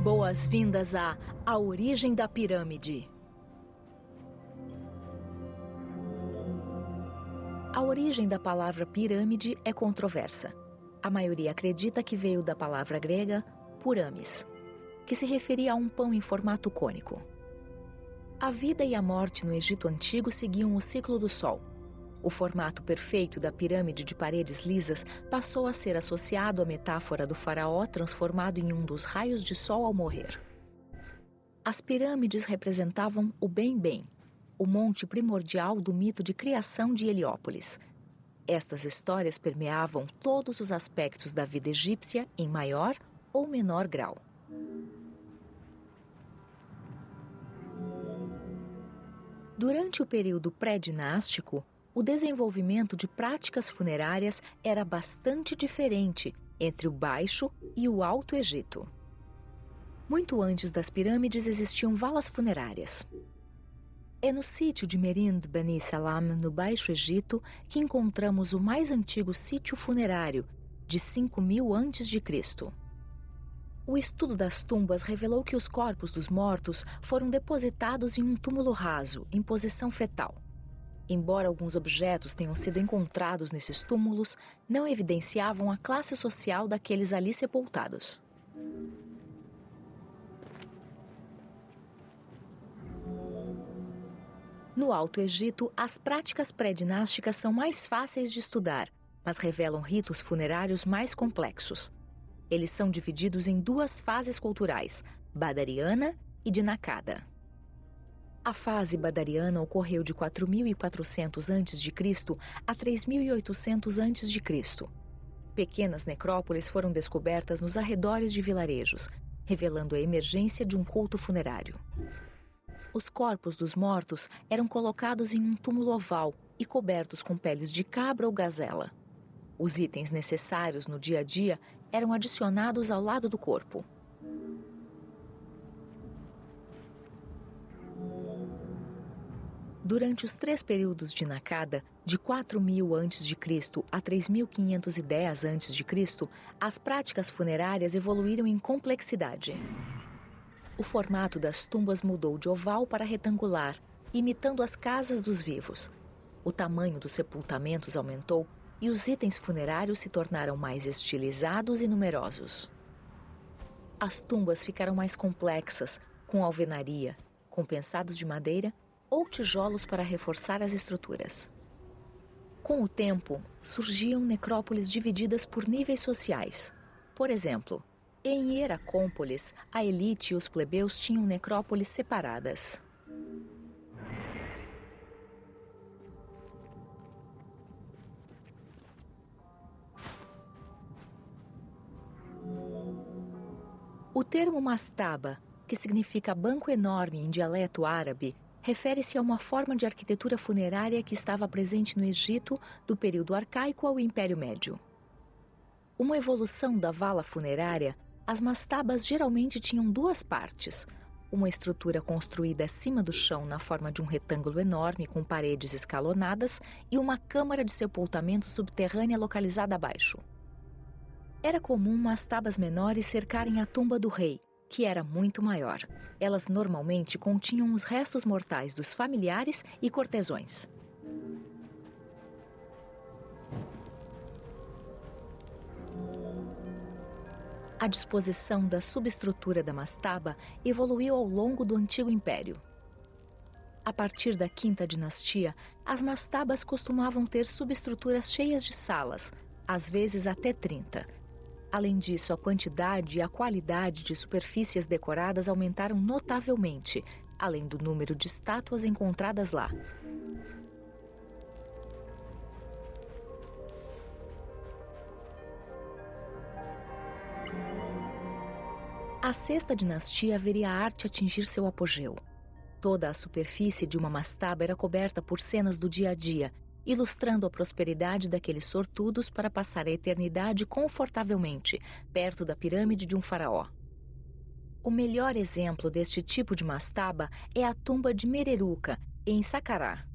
Boas-vindas a A Origem da Pirâmide. A origem da palavra pirâmide é controversa. A maioria acredita que veio da palavra grega puramis, que se referia a um pão em formato cônico. A vida e a morte no Egito Antigo seguiam o ciclo do Sol. O formato perfeito da pirâmide de paredes lisas passou a ser associado à metáfora do faraó transformado em um dos raios de sol ao morrer. As pirâmides representavam o Bem-Bem, o monte primordial do mito de criação de Heliópolis. Estas histórias permeavam todos os aspectos da vida egípcia em maior ou menor grau. Durante o período pré-dinástico, o desenvolvimento de práticas funerárias era bastante diferente entre o Baixo e o Alto Egito. Muito antes das pirâmides existiam valas funerárias. É no sítio de Merind Beni Salam, no Baixo Egito, que encontramos o mais antigo sítio funerário, de 5.000 a.C. O estudo das tumbas revelou que os corpos dos mortos foram depositados em um túmulo raso, em posição fetal. Embora alguns objetos tenham sido encontrados nesses túmulos, não evidenciavam a classe social daqueles ali sepultados. No Alto Egito, as práticas pré-dinásticas são mais fáceis de estudar, mas revelam ritos funerários mais complexos. Eles são divididos em duas fases culturais, Badariana e Dinakada. A fase Badariana ocorreu de 4.400 a.C. a 3.800 a.C. Pequenas necrópolis foram descobertas nos arredores de vilarejos, revelando a emergência de um culto funerário. Os corpos dos mortos eram colocados em um túmulo oval e cobertos com peles de cabra ou gazela. Os itens necessários no dia a dia eram adicionados ao lado do corpo. Durante os 3 períodos de Nakada, de 4.000 a.C. a 3.510 a.C., as práticas funerárias evoluíram em complexidade. O formato das tumbas mudou de oval para retangular, imitando as casas dos vivos. O tamanho dos sepultamentos aumentou e os itens funerários se tornaram mais estilizados e numerosos. As tumbas ficaram mais complexas, com alvenaria, compensados de madeira ou tijolos para reforçar as estruturas. Com o tempo, surgiam necrópolis divididas por níveis sociais. Por exemplo, em Hieracómpolis, a elite e os plebeus tinham necrópolis separadas. O termo mastaba, que significa banco enorme em dialeto árabe, refere-se a uma forma de arquitetura funerária que estava presente no Egito do período arcaico ao Império Médio. Uma evolução da vala funerária, as mastabas geralmente tinham 2 partes, uma estrutura construída acima do chão na forma de um retângulo enorme com paredes escalonadas e uma câmara de sepultamento subterrânea localizada abaixo. Era comum mastabas menores cercarem a tumba do rei, que era muito maior. Elas normalmente continham os restos mortais dos familiares e cortesões. A disposição da subestrutura da mastaba evoluiu ao longo do Antigo Império. A partir da 5ª dinastia, as mastabas costumavam ter subestruturas cheias de salas, às vezes até 30. Além disso, a quantidade e a qualidade de superfícies decoradas aumentaram notavelmente, além do número de estátuas encontradas lá. A 6ª dinastia veria a arte atingir seu apogeu. Toda a superfície de uma mastaba era coberta por cenas do dia a dia, ilustrando a prosperidade daqueles sortudos para passar a eternidade confortavelmente, perto da pirâmide de um faraó. O melhor exemplo deste tipo de mastaba é a tumba de Mereruca, em Saqqarah.